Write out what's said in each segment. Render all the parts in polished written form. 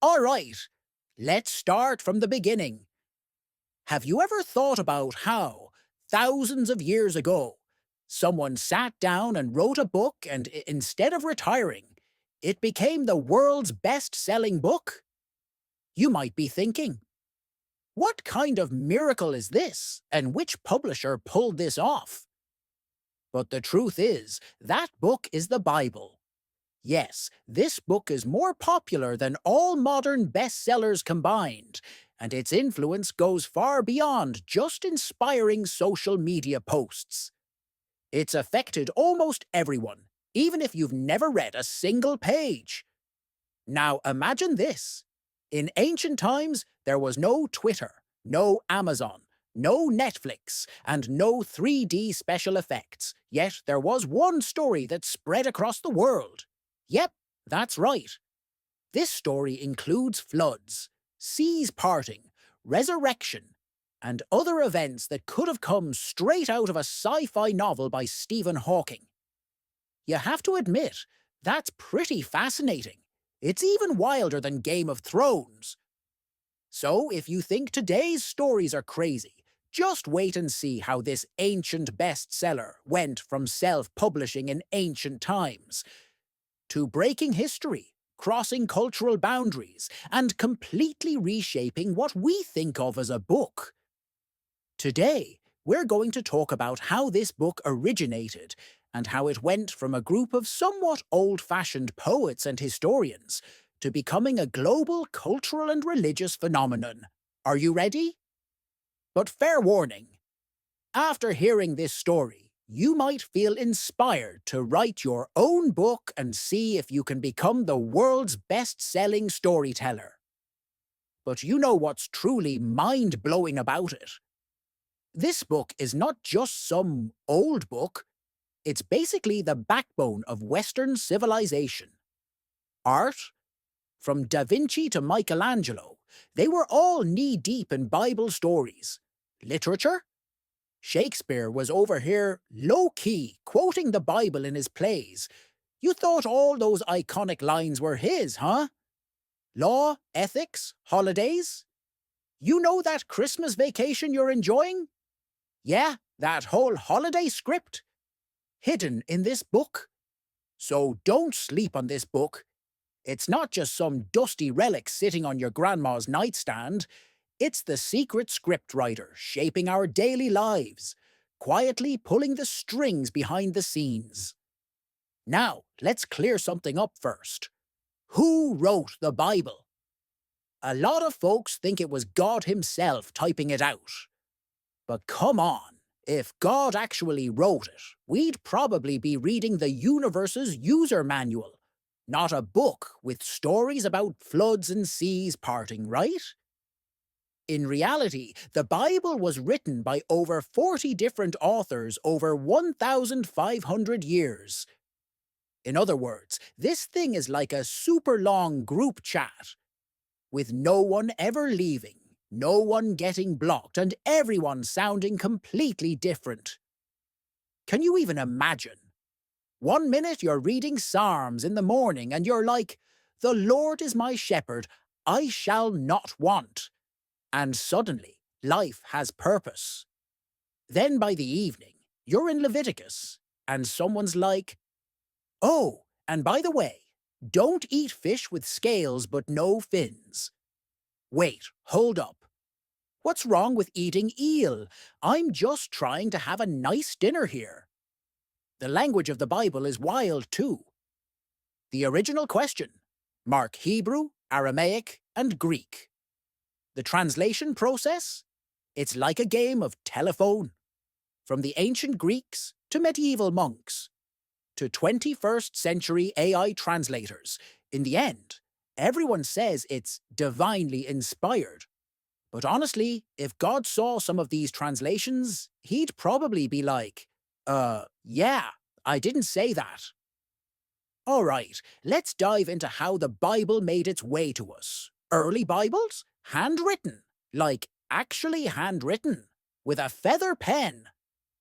All right, let's start from the beginning. Have you ever thought about how, thousands of years ago, someone sat down and wrote a book and instead of retiring, it became the world's best-selling book? You might be thinking, what kind of miracle is this, and which publisher pulled this off? But the truth is, that book is the Bible. Yes, this book is more popular than all modern bestsellers combined, and its influence goes far beyond just inspiring social media posts. It's affected almost everyone, even if you've never read a single page. Now imagine this. In ancient times, there was no Twitter, no Amazon, no Netflix, and no 3D special effects, yet there was one story that spread across the world. Yep, that's right. This story includes floods, seas parting, resurrection, and other events that could have come straight out of a sci-fi novel by Stephen Hawking. You have to admit, that's pretty fascinating. It's even wilder than Game of Thrones. So if you think today's stories are crazy, just wait and see how this ancient bestseller went from self-publishing in ancient times to breaking history, crossing cultural boundaries, and completely reshaping what we think of as a book. Today, we're going to talk about how this book originated and how it went from a group of somewhat old-fashioned poets and historians to becoming a global cultural and religious phenomenon. Are you ready? But fair warning, after hearing this story, you might feel inspired to write your own book and see if you can become the world's best-selling storyteller. But you know what's truly mind-blowing about it? This book is not just some old book, it's basically the backbone of Western civilization. Art, from Da Vinci to Michelangelo, they were all knee-deep in Bible stories. Literature? Shakespeare was over here low-key quoting the Bible in his plays. You thought all those iconic lines were his, huh? Law, ethics, holidays? You know that Christmas vacation you're enjoying? Yeah, that whole holiday script? Hidden in this book. So don't sleep on this book. It's not just some dusty relic sitting on your grandma's nightstand. It's the secret scriptwriter shaping our daily lives, quietly pulling the strings behind the scenes. Now, let's clear something up first. Who wrote the Bible? A lot of folks think it was God himself typing it out. But come on, if God actually wrote it, we'd probably be reading the universe's user manual, not a book with stories about floods and seas parting, right? In reality, the Bible was written by over 40 different authors over 1,500 years. In other words, this thing is like a super long group chat, with no one ever leaving, no one getting blocked, and everyone sounding completely different. Can you even imagine? One minute you're reading Psalms in the morning and you're like, "The Lord is my shepherd, I shall not want." And suddenly, life has purpose. Then by the evening, you're in Leviticus, and someone's like, "Oh, and by the way, don't eat fish with scales but no fins." Wait, hold up. What's wrong with eating eel? I'm just trying to have a nice dinner here. The language of the Bible is wild too. The original question: mark Hebrew, Aramaic, and Greek. The translation process? It's like a game of telephone. From the ancient Greeks to medieval monks to 21st century AI translators, in the end, everyone says it's divinely inspired. But honestly, if God saw some of these translations, he'd probably be like, yeah, I didn't say that. Alright, let's dive into how the Bible made its way to us. Early Bibles? Handwritten. Like, actually handwritten. With a feather pen.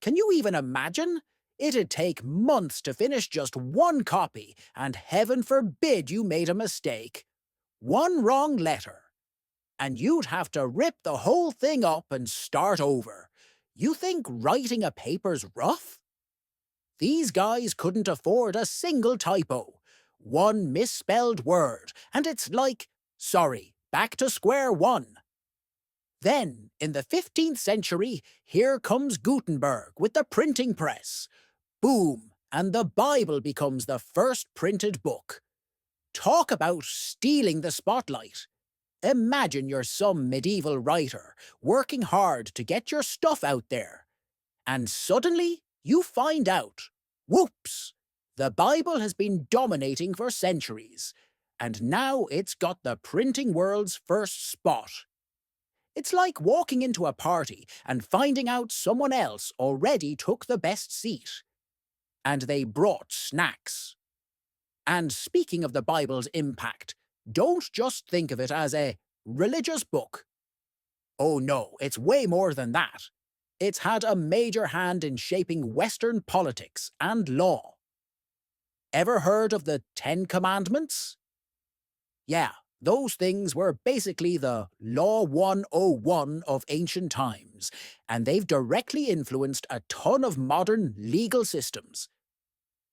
Can you even imagine? It'd take months to finish just one copy, and heaven forbid you made a mistake. One wrong letter, and you'd have to rip the whole thing up and start over. You think writing a paper's rough? These guys couldn't afford a single typo. One misspelled word, and it's like, sorry, back to square one. Then, in the 15th century, here comes Gutenberg with the printing press. Boom, and the Bible becomes the first printed book. Talk about stealing the spotlight. Imagine you're some medieval writer, working hard to get your stuff out there. And suddenly, you find out, whoops, the Bible has been dominating for centuries, and now it's got the printing world's first spot. It's like walking into a party and finding out someone else already took the best seat. And they brought snacks. And speaking of the Bible's impact, don't just think of it as a religious book. Oh no, it's way more than that. It's had a major hand in shaping Western politics and law. Ever heard of the Ten Commandments? Yeah, those things were basically the Law 101 of ancient times, and they've directly influenced a ton of modern legal systems.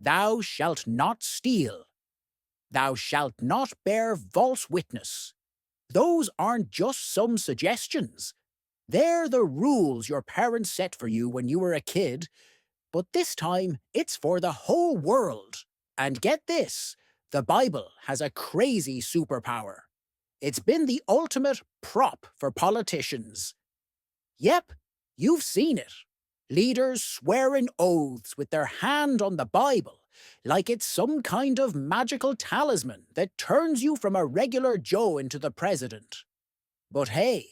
Thou shalt not steal. Thou shalt not bear false witness. Those aren't just some suggestions. They're the rules your parents set for you when you were a kid, but this time it's for the whole world. And get this, the Bible has a crazy superpower. It's been the ultimate prop for politicians. Yep, you've seen it. Leaders swearing oaths with their hand on the Bible, like it's some kind of magical talisman that turns you from a regular Joe into the president. But hey,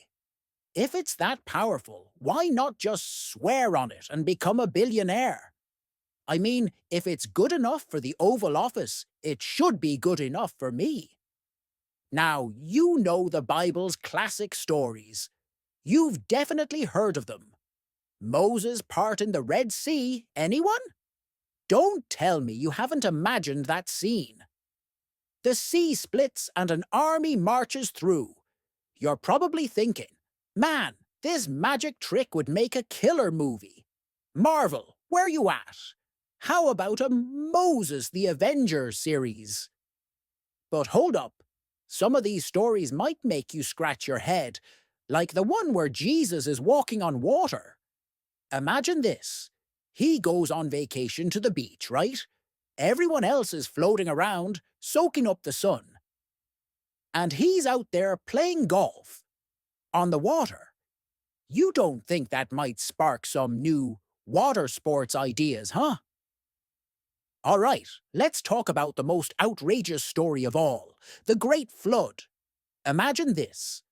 if it's that powerful, why not just swear on it and become a billionaire? I mean, if it's good enough for the Oval Office, it should be good enough for me. Now, you know the Bible's classic stories. You've definitely heard of them. Moses parting the Red Sea, anyone? Don't tell me you haven't imagined that scene. The sea splits and an army marches through. You're probably thinking, man, this magic trick would make a killer movie. Marvel, where you at? How about a Moses the Avenger series? But hold up, some of these stories might make you scratch your head, like the one where Jesus is walking on water. Imagine this. He goes on vacation to the beach, right? Everyone else is floating around, soaking up the sun. And he's out there playing golf. On the water. You don't think that might spark some new water sports ideas, huh? All right, let's talk about the most outrageous story of all, the Great Flood. Imagine this.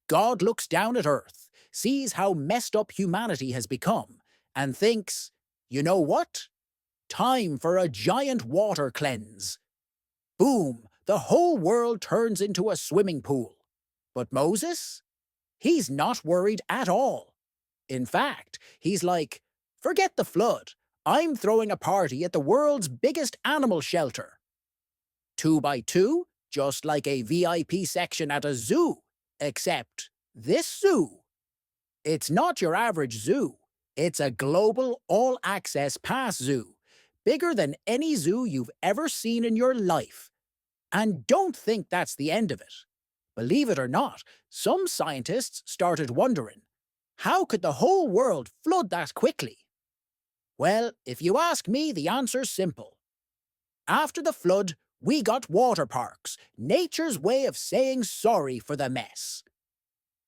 God looks down at Earth, sees how messed up humanity has become, and thinks, you know what? Time for a giant water cleanse. Boom, the whole world turns into a swimming pool. But Moses? He's not worried at all. In fact, he's like, forget the flood. I'm throwing a party at the world's biggest animal shelter. 2x2, just like a VIP section at a zoo. Except this zoo. It's not your average zoo. It's a global, all-access pass zoo. Bigger than any zoo you've ever seen in your life. And don't think that's the end of it. Believe it or not, some scientists started wondering, how could the whole world flood that quickly? Well, if you ask me, the answer's simple. After the flood, we got water parks, nature's way of saying sorry for the mess.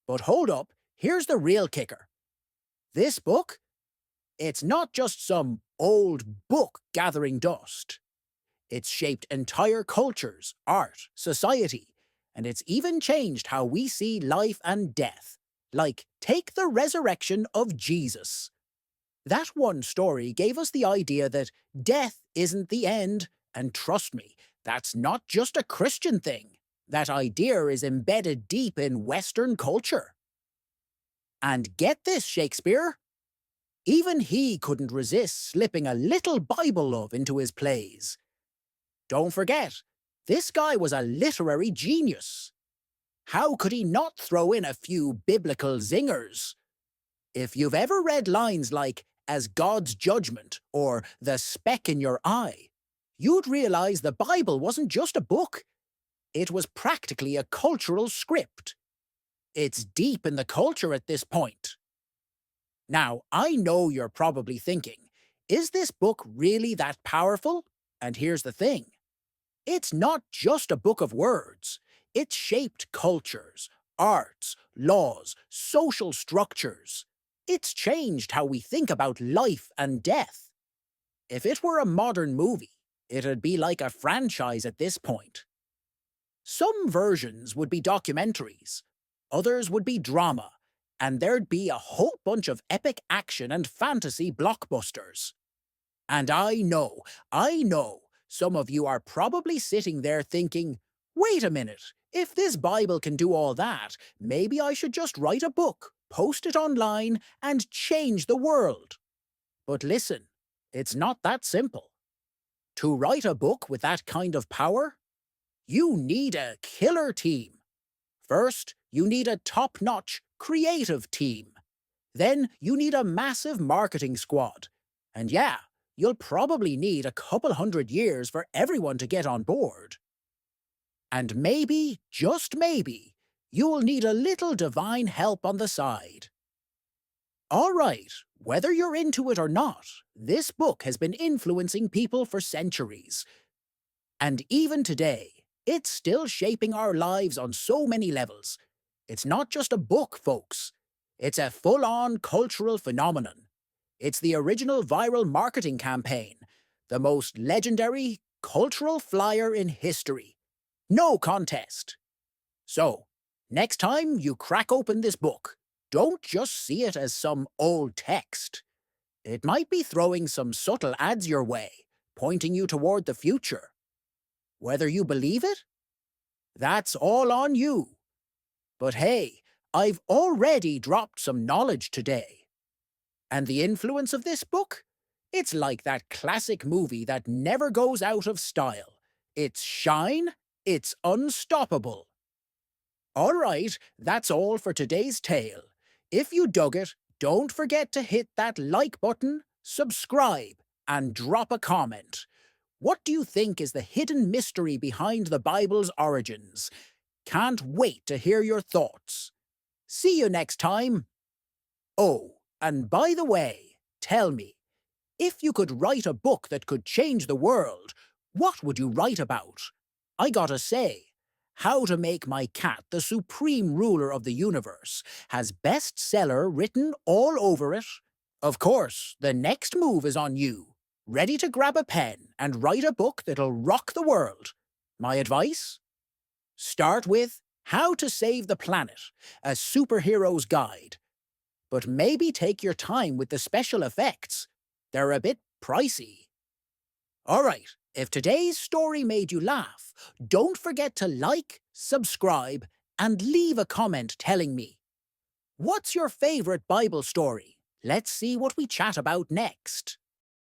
But hold up, here's the real kicker. This book? It's not just some old book gathering dust. It's shaped entire cultures, art, society, and it's even changed how we see life and death. Like, take the resurrection of Jesus. That one story gave us the idea that death isn't the end, and trust me, that's not just a Christian thing. That idea is embedded deep in Western culture. And get this, Shakespeare. Even he couldn't resist slipping a little Bible love into his plays. Don't forget, this guy was a literary genius. How could he not throw in a few biblical zingers? If you've ever read lines like, as God's judgment, or the speck in your eye, you'd realize the Bible wasn't just a book. It was practically a cultural script. It's deep in the culture at this point. Now, I know you're probably thinking, is this book really that powerful? And here's the thing. It's not just a book of words. It's shaped cultures, arts, laws, social structures. It's changed how we think about life and death. If it were a modern movie, it'd be like a franchise at this point. Some versions would be documentaries, others would be drama, and there'd be a whole bunch of epic action and fantasy blockbusters. And I know, some of you are probably sitting there thinking, wait a minute, if this Bible can do all that, maybe I should just write a book, post it online, and change the world. But listen, it's not that simple. To write a book with that kind of power, you need a killer team. First, you need a top-notch creative team. Then you need a massive marketing squad. And yeah, you'll probably need a couple hundred years for everyone to get on board. And maybe, just maybe, you'll need a little divine help on the side. All right, whether you're into it or not, this book has been influencing people for centuries. And even today, it's still shaping our lives on so many levels. It's not just a book, folks. It's a full-on cultural phenomenon. It's the original viral marketing campaign, the most legendary cultural flyer in history. No contest. So, next time you crack open this book, don't just see it as some old text. It might be throwing some subtle ads your way, pointing you toward the future. Whether you believe it? That's all on you. But hey, I've already dropped some knowledge today. And the influence of this book? It's like that classic movie that never goes out of style. It's shine, it's unstoppable. All right, that's all for today's tale. If you dug it, don't forget to hit that like button, subscribe, and drop a comment. What do you think is the hidden mystery behind the Bible's origins? Can't wait to hear your thoughts. See you next time. Oh, and by the way, tell me, if you could write a book that could change the world, what would you write about? I gotta say, How to Make My Cat the Supreme Ruler of the Universe has bestseller written all over it. Of course, the next move is on you. Ready to grab a pen and write a book that'll rock the world. My advice? Start with How to Save the Planet, a superhero's guide. But maybe take your time with the special effects. They're a bit pricey. All right, if today's story made you laugh, don't forget to like, subscribe, and leave a comment telling me. What's your favorite Bible story? Let's see what we chat about next.